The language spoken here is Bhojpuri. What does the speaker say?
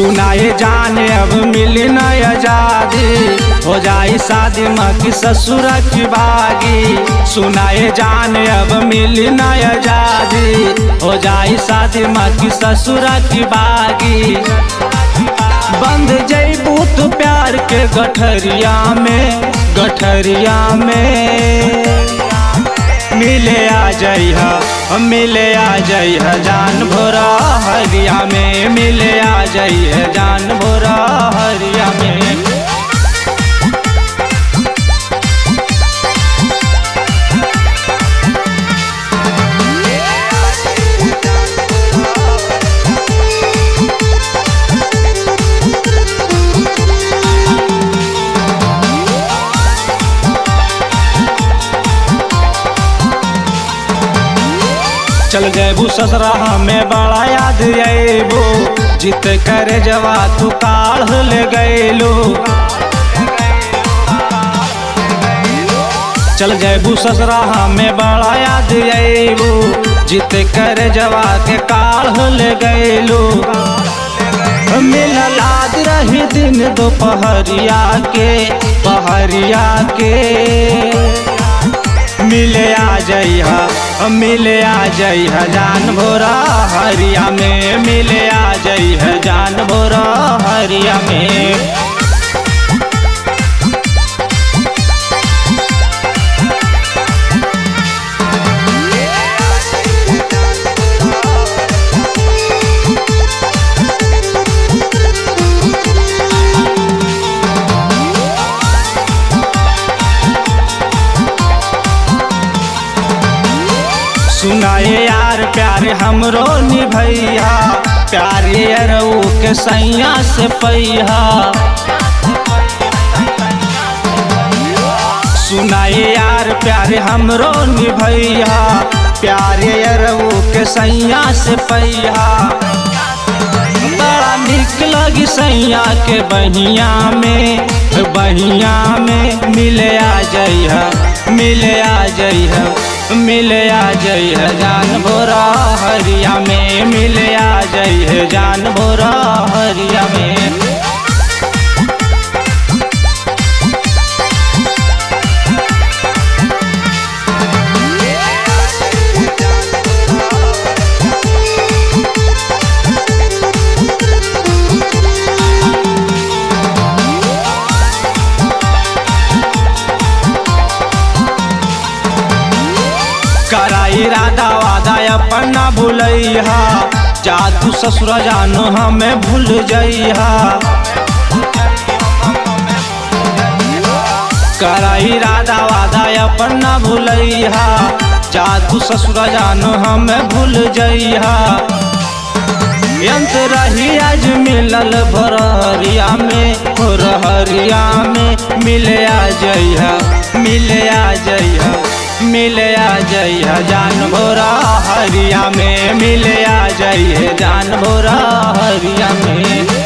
सुनाए जाने अब मिली न आजादी, हो जाई शादी माँ की ससुर की बागी। सुनाए जाने अब मिली न आजादी, हो जाई शादी माँ की ससुर की बागी। बंद जैबू तू प्यार के गठरिया में, गठरिया में मिले आ जइहा, मिले आ जइहा जान भोरा हरिया में, मिले आ जइहा जान भोरा हरिया में। चल जैबू ससुरा में बड़ा याद अबो, जित करे जवा तू काढ़ ले गैलो। चल जैबू ससुरा में बड़ा याद अबो, जित करे जवा के काढ़ ले गैलो। मिलल याद रही दिन दोपहरिया के, पहरिया के मिले आ जइहा, मिले आ जइहा जान भोरा हरिया में, मिले आ जइहा जान भोरा हरिया में। सुनाए यार प्यार हमरो निभैया, प्यारे अरऊ के सैया से पैहा। सुनाए यार प्यारे हमरो निभैया, प्यारे अरऊ के सैया से पैहा। बड़ा निक लगी सैया के बहिया में, बहिया में मिले आ जइहा, मिले आ जइहा, मिले आ जइहा जान भोरा हरिया में, मिले आ जइहा जान भोरा हरिया में। कराई राधा वादा अपना भूलैहा, जा तू ससुर जानो हमें भूल जइहा। कराई राधा वादा अपना भूलैहा, जा तू ससुर जानो हमें भूल जइहा। यंत रही आज मिलल भोरहरिया में, भोरहरिया में मिले आ जइहा, मिले आ जइहा, मिले आ जइहा जान भोरा हरिया में, मिले आ जइहा जान भोरा हरिया में।